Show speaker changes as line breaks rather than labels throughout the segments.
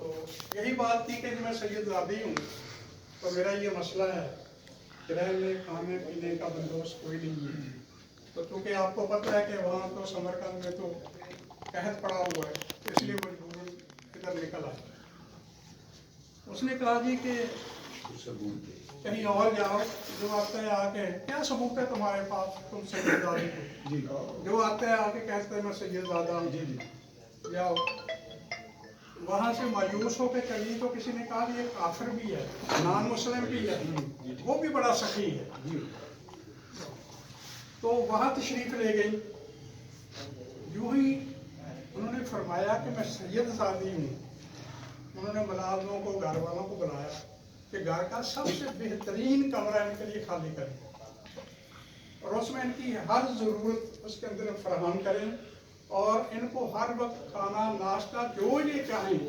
تو یہی بات تھی کہ میں سید زادی ہوں تو میرا یہ مسئلہ ہے کہ رہنے کھانے پینے کا بندوبست کوئی نہیں ہے. تو چونکہ آپ کو پتہ ہے کہ وہاں تو سمرقند میں تو قحط پڑا ہوا ہے اس لیے مجبوراً ادھر نکل آیا. اس نے کہا جی کہ کہیں اور جاؤ. جو آتا ہے آ کے کیا ثبوت ہے تمہارے پاس تم سید زادی ہو؟ جو آتا ہے آ کے کہتے ہیں میں سید زادہ ہوں. جاؤ. وہاں سے مایوس ہو کے چلی تو کسی نے کہا یہ کافر بھی ہے نان مسلم بھی ہے وہ بھی بڑا سخی ہے. تو وہاں تشریف لے گئی. یوں ہی انہوں نے فرمایا کہ میں سید زادی ہوں. انہوں نے ملازموں کو گھر والوں کو بلایا کہ گھر کا سب سے بہترین کمرہ ان کے لیے خالی کریں اور اس میں ان کی ہر ضرورت اس کے اندر فراہم کریں اور ان کو ہر وقت کھانا ناشتہ جو یہ چاہیں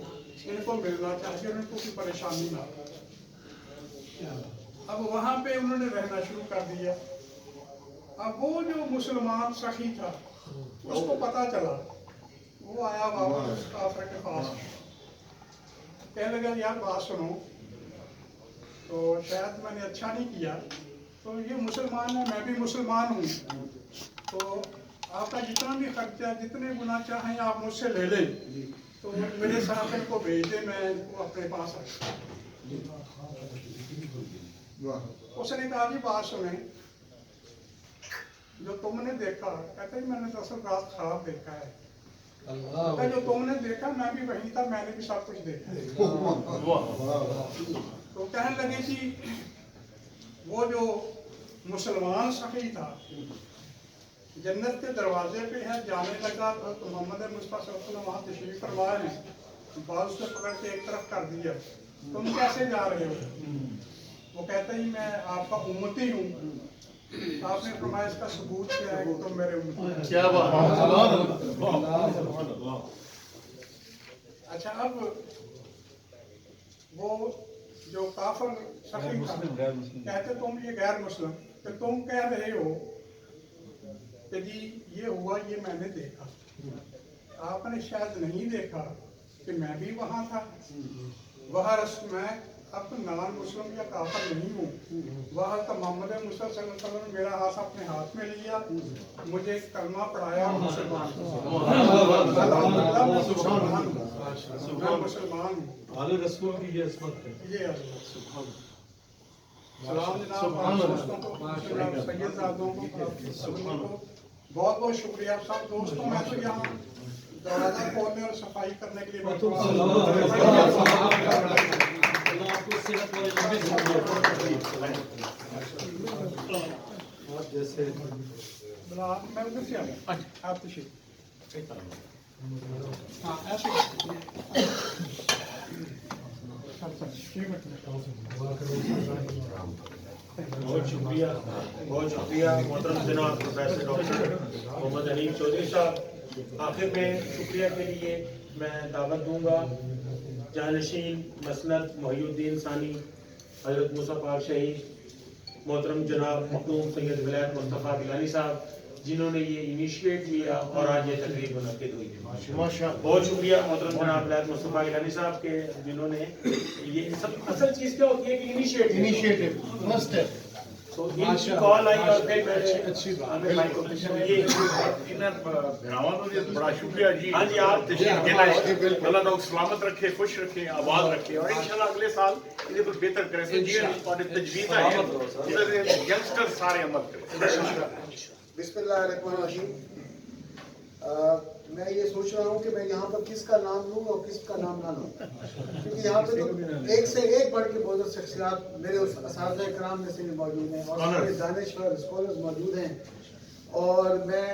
ان کو ملنا چاہیے اور ان کو کوئی پریشانی نہ ہو. اب وہاں پہ انہوں نے رہنا شروع کر دیا. اب وہ جو مسلمان سخی تھا اس کو پتا چلا. وہ آیا واپس اس کافر کے پاس کہنے لگا یار بات سنو تو شاید میں نے اچھا نہیں کیا. تو یہ مسلمان ہے میں بھی مسلمان ہوں تو آپ کا جتنا بھی خرچہ جتنے گنا چاہیں آپ مجھ سے لے لیں تو میرے ساتھ ان کو بھیج دیں میں ان کو اپنے پاس رکھتا ہوں. اس نے کہا جی بات سنیں جو تم نے دیکھا کہتے ہیں میں نے دراصل رات خواب دیکھا ہے. جو تم نے دیکھا میں بھی وہیں تھا میں نے بھی سب کچھ دیکھا. تو کہنے لگے کہ وہ جو مسلمان سخی تھا جنت کے دروازے پہ ہے جانے لگا تو محمد مصطفیٰ صلی اللہ علیہ وسلم وہاں تشریف فرمائے ہیں بعض سے پکڑ کے ایک طرف کر دیا. تم کیسے جا رہے ہو؟ وہ کہتا ہی میں آپ کا امتی ہوں. آپ نے فرمایا اس کا ثبوت کیا ہے کہ تم میرے امتی. کیا بات. اچھا اب وہ جو کافر سخی تھا کہتے تم یہ غیر مسلم کہ تم کہہ رہے ہو کہ جی یہ ہوا یہ میں نے دیکھا. آپ نے شاید نہیں دیکھا کہ میں بھی وہاں تھا. وہاں میں اب نان مسلم یا کافر نہیں ہوں. وہاں تو محمد مصطفیٰ صلی اللہ علیہ وسلم نے میرا ہاتھ اپنے ہاتھ میں لیا مجھے کلمہ پڑھایا مسلمان مسلمان
رسول کی یہ عصمت ہے.
یہ سلام جناب سید زادوں کو بہت بہت شکریہ. سب دوستوں میں تو یہاں دروازہ کھولنے اور صفائی کرنے کے لیے میں ادھر سے آ گیا آپ تشریف. ہاں ایسے
بہت شکریہ محترم جناب پروفیسر ڈاکٹر محمد حنیف چودھری صاحب. آخر میں شکریہ کے لیے میں دعوت دوں گا جانشین مسند محی الدین ثانی حضرت موسیٰ پاک شہید محترم جناب مخدوم سید ولایت مصطفیٰ گیلانی صاحب جنہوں نے یہ انیشیٹ لیا اور آج یہ تقریب منعقد ہوئی. بہت شکریہ محترم جناب ولایت مصطفیٰ گیلانی صاحب کے جنہوں نے یہ سب اصل چیز کیا ہوتی ہے کہ انیشیٹو فرسٹ ہے. تو ان کی کال آئی اور پھر
بڑا شکریہ جی.
ہاں جی آپ
اللہ تعالیٰ سلامت رکھے خوش رکھے آباد رکھے اور انشاءاللہ اگلے سال یہ پر بہتر کرے اور تجویز ہے ینگسٹر سارے عمل کریں.
بسم اللہ الرحمن الرحیم. میں یہ سوچ رہا ہوں کہ میں یہاں پر کس کا نام لوں اور کس کا نام نہ لوں کیونکہ یہاں پہ تو ایک سے ایک بڑھ کے بہت شخصیات میرے اساتذہ کرام میں سے بھی موجود ہیں اور سارے دانشور اسکالرز موجود ہیں اور میں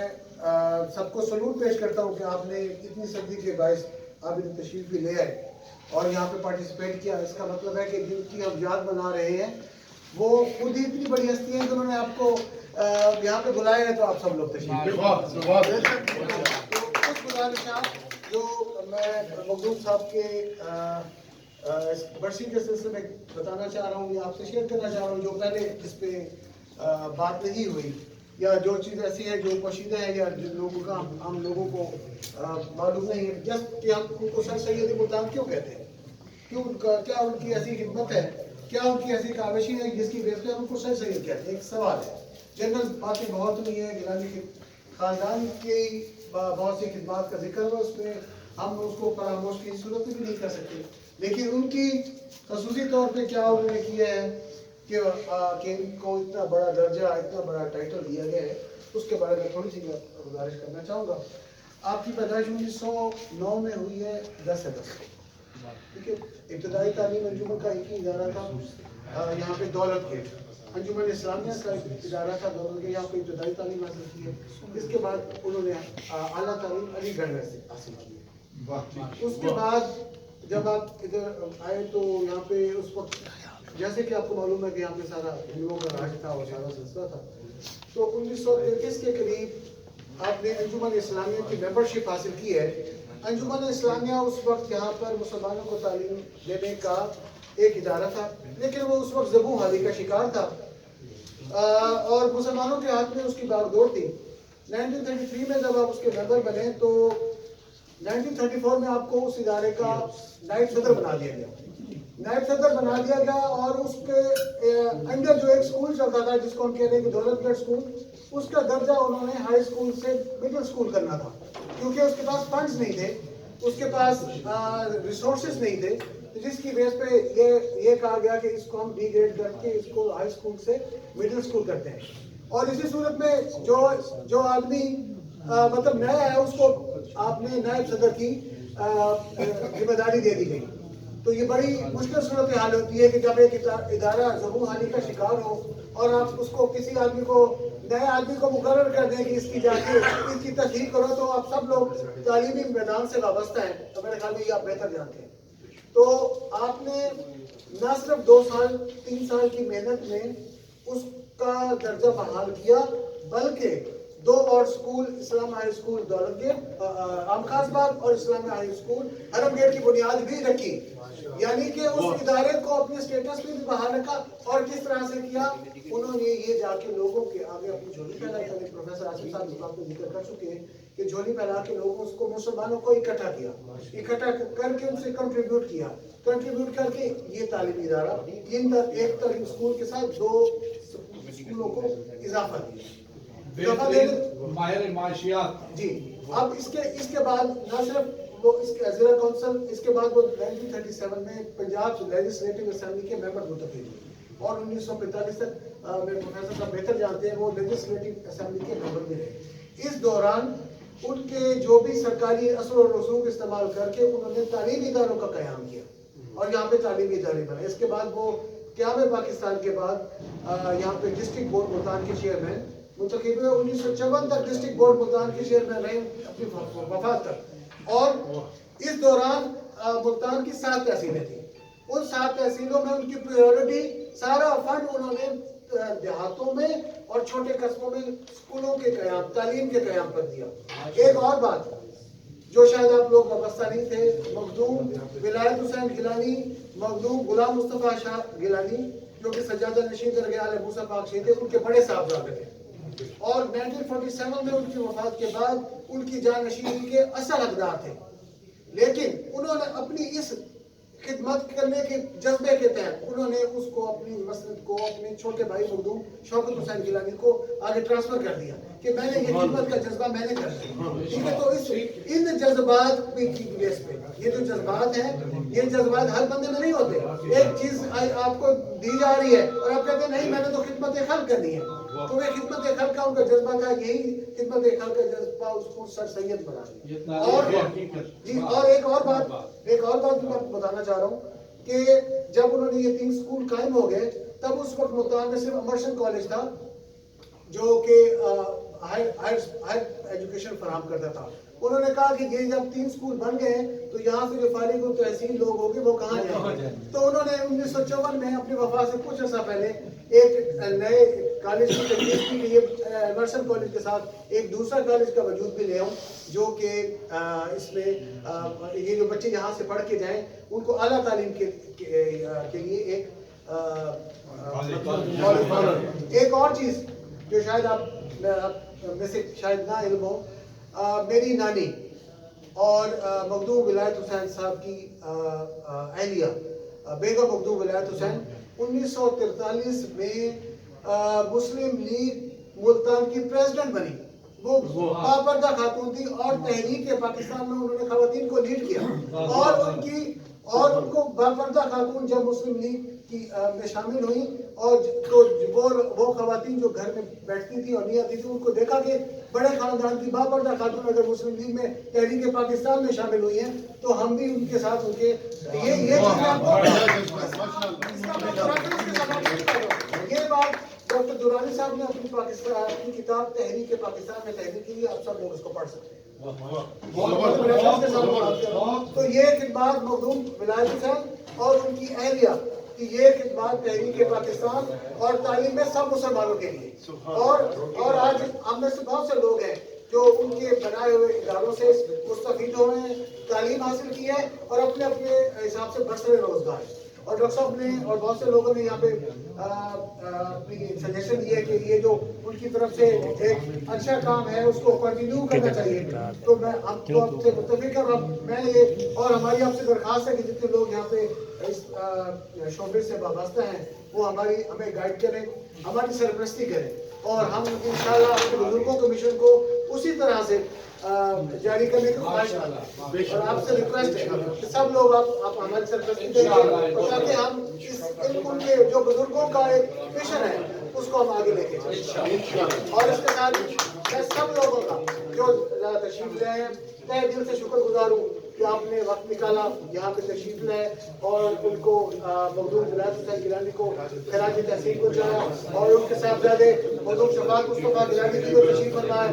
سب کو سلوٹ پیش کرتا ہوں کہ آپ نے اتنی صدی کے باعث آپ اتنی تشریف بھی لے آئے اور یہاں پہ پارٹیسپیٹ کیا. اس کا مطلب ہے کہ جن کی ہم یاد بنا رہے ہیں وہ خود ہی اتنی بڑی ہستی ہیں کہ انہوں نے آپ کو یہاں پہ بلایا ہے تو آپ سب لوگ تشریف جو میں مخدوم صاحب کے برسی کے سلسلے میں بتانا چاہ رہا ہوں یا آپ سے شیئر کرنا چاہ رہا ہوں جو پہلے اس پہ بات نہیں ہوئی یا جو چیز ایسی ہے جو پوشیدہ ہے یا جن لوگوں کا ہم لوگوں کو معلوم نہیں ہے. جسٹ کہ ہم ان کو سر سید ملتان کیوں کہتے ہیں کیا ان کی ایسی خدمت ہے, کیا ان کی ایسی کاوشی ہے جس کی بیس پہ ان کو سر سید کہتے ہیں. ایک سوال ہے. جنرل باتیں بہت ہوئی ہیں, گیلانی کے خاندان کی بہت سی خدمات کا ذکر ہوا, اس میں ہم اس کو فراموش کی صورت بھی نہیں کر سکتے, لیکن ان کی خصوصی طور پہ کیا انہوں نے کیا ہے کہ ان کو اتنا بڑا درجہ, اتنا بڑا ٹائٹل دیا گیا ہے, اس کے بارے میں تھوڑی سی گزارش کرنا چاہوں گا. آپ کی پیدائش 1909 میں ہوئی ہے 10 اگست کو, ٹھیک ہے. ابتدائی تعلیم انجمن کا ایک ہی ادارہ تھا یہاں پہ دولت گیٹ, انجمن اسلامیہ کا ادارہ تھا دولت گیٹ, یہاں پہ ابتدائی تعلیم حاصل کی ہے. اس کے بعد انہوں نے اعلیٰ تعلیم علی گڑھ میں حاصل کی ہے. اس کے بعد جب آپ ادھر آئے تو یہاں پہ اس وقت جیسے کہ آپ کو معلوم ہے کہ یہاں پہ سارا ہندوؤں کا راج تھا اور سارا سلسلہ تھا, تو 1933 کے قریب آپ نے انجمن اسلامیہ کی ممبرشپ حاصل کی ہے. انجمن اسلامیہ اس وقت یہاں پر مسلمانوں کو تعلیم دینے کا ایک ادارہ تھا, لیکن وہ اس وقت زبوں حالی کا شکار تھا اور مسلمانوں کے ہاتھ میں اس کی باغ دوڑ تھی. 1933 میں جب آپ اس کے ممبر بنے تو 1934 میں آپ کو اس ادارے کا نائب صدر بنا دیا گیا. نائب صدر بنا دیا گیا اور اس کے اندر جو ایک اسکول چلتا تھا جس کو ہم کہتے ہیں کہ دولت گڑھ اسکول, اس کا درجہ انہوں نے ہائی اسکول سے مڈل اسکول کرنا تھا, کیونکہ اس کے پاس فنڈز نہیں تھے, اس کے پاس ریسورسز نہیں تھے, جس کی بیس پہ یہ کہا گیا کہ اس کو ہم ڈی گریڈ کر کے اس کو ہائی اسکول سے مڈل اسکول کرتے ہیں. اور اسی صورت میں جو آدمی مطلب نیا ہے اس کو آپ نے نائب صدر کی ذمہ داری دے دی گئی. تو یہ بڑی مشکل صورتحال ہوتی ہے کہ جب ایک ادارہ زبوں حالی کا شکار ہو اور آپ اس کو کسی آدمی کو, نئے آدمی کو مقرر کر دیں کہ اس کی جا کے اس کی تصدیق کرو, تو آپ سب لوگ تعلیمی میدان سے وابستہ ہیں, تو میرے خیال میں یہ آپ بہتر جانتے ہیں. تو آپ نے نہ صرف 2 سال 3 سال کی محنت میں اس کا درجہ بحال کیا, بلکہ 2 اور اسکول, اسلام ہائی اسکول دولت گیٹ عام خاص باغ اور اسلامی ہائی اسکول حرم گیٹ کی بنیاد بھی رکھی. یعنی کہ اس ادارے کو اپنے اسٹیٹس میں بھی بحال رکھا. اور کس طرح سے کیا, انہوں نے یہ جا کے لوگوں کے آگے اپنی جھولی پھیلائی. پروفیسر آصف صاحب اس بات کو ذکر کر چکے ہیں کہ جھولی پھیلا کے لوگوں کو, مسلمانوں کو اکٹھا کیا, اکٹھا کر کے ان سے کنٹریبیوٹ کیا, کنٹریبیوٹ کر کے یہ تعلیمی ادارہ ایک تعلیم اسکول کے ساتھ 2 اسکولوں کو اضافہ دیا.
ماہر معاشیات.
جی, اب اس کے بعد نہ صرف وہ اس کے ضلع کونسل, اس کے بعد وہ 1937 میں پنجاب لیجسلیٹو اسمبلی کے ممبر منتخب ہوئے اور 1945 تک میرے پروفیسر صاحب بہتر جانتے ہیں وہ لیجسلیٹو اسمبلی کے ممبر بھی رہے. اس دوران ان کے جو بھی سرکاری اثر و رسوخ استعمال کر کے انہوں نے تعلیمی اداروں کا قیام کیا اور یہاں پہ تعلیمی ادارے بنائے. اس کے بعد وہ قیام پاکستان کے بعد یہاں پہ ڈسٹرکٹ بورڈ ملتان کے چیئرمین منتخب ہوئے. 1954 تک ڈسٹرکٹ بورڈ ملتان کے چیئرمین رہے اپنی وفات تک. اور اس دوران ملتان کی 7 تحصیلیں تھیں. ان 7 تحصیلوں میں ان کی پریورٹی, سارا فنڈ انہوں نے دیہاتوں میں اور چھوٹے قصبوں میں اسکولوں کے قیام, تعلیم کے قیام پر دیا. ایک اور بات جو شاید آپ لوگ وابستہ نہیں تھے, مخدوم ولایت حسین گیلانی, مخدوم غلام مصطفیٰ شاہ گیلانی جو کہ سجادہ نشین درگاہ علیہ موسیٰ پاک شہید تھے, ان کے بڑے صاحبزادے تھے. اور 1947 میں ان کی وفات کے بعد ان کی جانشینی کے اصل حقدار تھے. لیکن انہوں نے اپنی اس خدمت کرنے کے جذبے کے تحت انہوں نے اس کو اپنی مسند کو اپنے چھوٹے بھائی مخدوم شوکت حسین گیلانی کو آگے ٹرانسفر کر دیا کہ میں نے یہ خدمت کا جذبہ میں نے کر دیا. ٹھیک ہے, تو ان جذبات کی بیس پہ یہ جو جذبات ہیں, یہ جذبات ہر بندے میں نہیں ہوتے. ایک چیز آپ کو دی جا رہی ہے اور آپ کہتے ہیں نہیں میں نے تو خدمت خلق کرنی ہے, تو وہ خدمت خلق کا ان کا جذبہ تھا, یہی خدمت خلق کا جذبہ اس کو سر سید بنا دیا. اور ایک اور بات میں بتانا چاہ رہا ہوں کہ جب انہوں نے یہ 3 اسکول قائم ہو گئے, تب اس وقت ملتان میں صرف امرشن کالج تھا جو کہ ہائر ایجوکیشن فراہم کرتا تھا. انہوں نے کہا کہ یہ جب 3 اسکول بن گئے تو یہاں سے جو فارغ التحصیل لوگ ہوں گے وہ کہاں جائیں گے. تو انہوں نے 1954 میں اپنی وفات سے کچھ عرصہ پہلے ایک نئے کالج کی تجویز کی کہ یہ امرشن کالج کے ساتھ ایک دوسرا کالج کا وجود بھی لے آؤں جو کہ اس میں یہ جو بچے یہاں سے پڑھ کے جائیں ان کو اعلیٰ تعلیم کے لیے ایک اور چیز جو شاید آپ میں سے شاید نہ علم ہو, میری نانی اور مخدوم ولایت حسین صاحب کی اہلیہ بیگم مخدوم ولایت حسین 1943 میں مسلم لیگ ملتان کی پریزیڈنٹ بنی. وہ باپردہ خاتون تھی اور تحریک پاکستان میں انہوں نے خواتین کو لیڈ کیا اور ان کو باپردہ خاتون جب مسلم لیگ کی میں شامل ہوئی اور تو وہ خواتین جو گھر میں بیٹھتی تھی اور نہیں آتی تھی ان کو دیکھا کہ بڑے خاندان کی باپردہ خاتون اگر مسلم لیگ میں تحریک پاکستان میں شامل ہوئی ہیں تو ہم بھی ان کے ساتھ ان کے یہ بات ڈاکٹر درانی صاحب نے اپنی کتاب تحریک پاکستان میں تحریر کی. آپ سب لوگ اس کو پڑھ سکتے ہیں. تو یہ خدمات مخدوم ولایت حسین اور ان کی اہلیہ کہ یہ خدمات تحریک پاکستان اور تعلیم میں سب مسلمانوں کے لیے اور آج ہم میں سے بہت سے لوگ ہیں جو ان کے بنائے ہوئے اداروں سے مستفید ہوئے ہیں, تعلیم حاصل کی ہے اور اپنے اپنے حساب سے برسر روزگار. اور ڈاکٹر صاحب نے اور بہت سے لوگوں نے یہاں پہ اپنی سجیشن دی ہے کہ یہ جو ان کی طرف سے ایک اچھا کام ہے اس کو کنٹینیو کرنا چاہیے. تو میں آپ کو آپ سے متفق ہوں. میں یہ اور ہماری آپ سے درخواست ہے کہ جتنے لوگ یہاں پہ اس شعبے سے وابستہ ہیں وہ ہمیں گائیڈ کریں, ہماری سرپرستی کریں اور ہم انشاءاللہ اپنے بزرگوں کے مشن کو اسی طرح سے جاری کرنے کی خواہش اور آپ سے ریکویسٹ ہے کہ سب لوگ آپ ہماری سرپرستی کریں اور تاکہ ہم ان کے جو بزرگوں کا ایک مشن ہے اس کو ہم آگے لے کے چلیں. اور اس کے ساتھ میں سب لوگوں کا جو تشریف لائے ہیں تہ دل سے شکر گزار ہوں کہ آپ نے وقت نکالا یہاں پہ تشریف لائے اور ان کو مخدوم ولایت حسین گیلانی کو خراج تحسین پہنچایا اور ان کے صاحبزادے مخدوم شفاعت مصطفیٰ گیلانی کی بھی تشریف فرمائے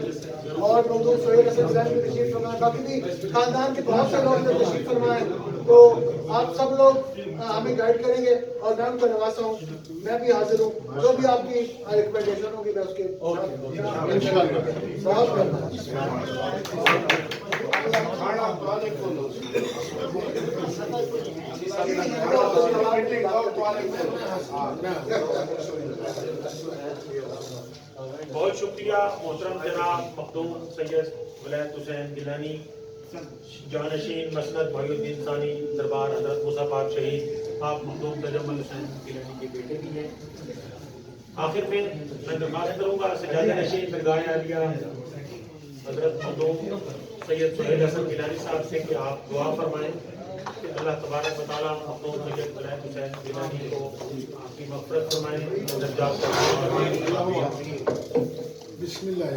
اور مخدوم سہیل حسن گیلانی کی تشریف فرمائے. باقی بھی خاندان کے بہت سے لوگ نے تشریف فرمائے. تو آپ سب لوگ ہمیں گائیڈ کریں گے اور میں ان کو نوازا ہوں. میں بھی حاضر ہوں, جو بھی آپ کی ریکمنڈیشن ہوگی میں اس کے بہت
بہت شکریہ محترم جناب مخدوم سید ولایت حسین گیلانی, جانشین مسند محی الدین ثانی دربار حضرت موسیٰ پاک شہید. آپ مخدوم تجمل حسین گیلانی کے بیٹے بھی ہیں. آخر میں درخواست کروں گا سجادہ نشین درگاہ عالیہ حضرت مخدوم سید سہیل حسن گیلانی صاحب سے کہ آپ دعا فرمائیں کہ اللہ تبارک و تعالیٰ مخدوم سید ولایت حسین گیلانی کو آپ کی مغفرت فرمائیں.
بسم اللہ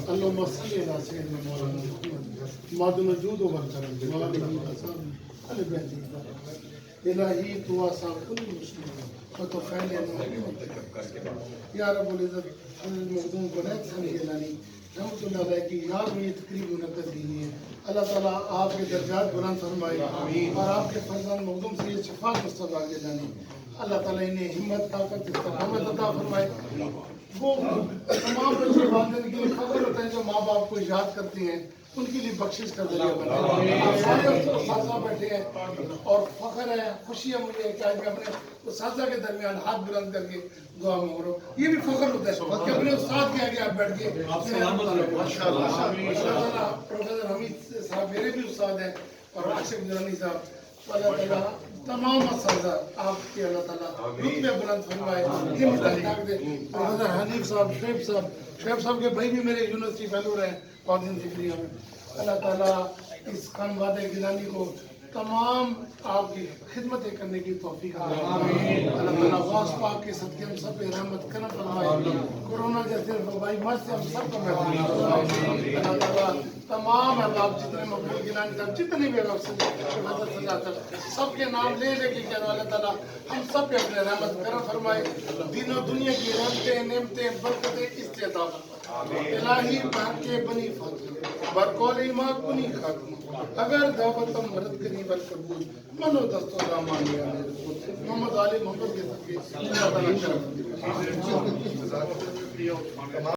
اللہم صلی علی سیدنا مولانا محمد مادن وجود و برکرم الہی تو آسان کل مسلم و تو فعلی یا رب العزت مخدوم ولایت حسین گیلانی رحمت اللہ علیہ کی یاد میں یہ تقریب منعقد کی ہے. اللہ تعالیٰ آپ کے درجات بلند فرمائے اور آپ کے فرزند مخدوم سید شفاعت مصطفیٰ گیلانی اللہ تعالیٰ انہیں ہمت طاقت استقامت عطا فرمائے. وہ تمام بچے والدین کے لیے فخر ہوتا ہے جو ماں باپ کو یاد کرتے ہیں, ان کے لیے بخشش کا ذریعہ بنے. آپ سارے اساتذہ بیٹھے ہیں اور فخر ہے, خوشی ہے مجھے کہ آج میں اپنے اساتذہ کے درمیان ہاتھ بلند کر کے دعا میں ہو رہا ہوں. یہ بھی فخر ہوتا ہے کہ اپنے استاد کے آگے آپ بیٹھ کے پروفیسر حمید صاحب میرے بھی استاد ہیں اور عاشق درانی صاحب. اللہ تعالیٰ تمام اساتذہ آپ کے اللہ تعالیٰ رتبے بلند فرمائے, ہمت طاقت دے. پروفیسر حنیف صاحب, شعیب صاحب کے بھائی بھی میرے یونیورسٹی فیلو رہے ہیں قادم ذکریہ میں. اللہ تعالیٰ اس خانوادہ گیلانی کو تمام آپ کی خدمتیں کرنے کی توفیق عطا فرمائے. اللہ تعالیٰ غوث پاک کے صدقے ہم سب پہ رحمت کرم فرمائے. کورونا جیسے وبائی مرض سے ہم سب کو محفوظ فرمائے. اللہ تعالیٰ تمام احباب جتنے مقبول گیلانی صاحب جتنے بھی احباب سے سب کے نام لے لے کے کہنا اللہ تعالیٰ ہم سب پہ اپنے رحمت کرم فرمائے. دین و دنیا کی رحمتیں نعمتیں برکتیں استعطا فرمائے. الہی بہن کے بنی فاطمہ برقول ایمان کنی خاتمہ اگر دعوتم مرد کری بل قبول منو دست و دامانی آنے رسول محمد علی محمد کے صدقے اللہ تعالیٰ کرم.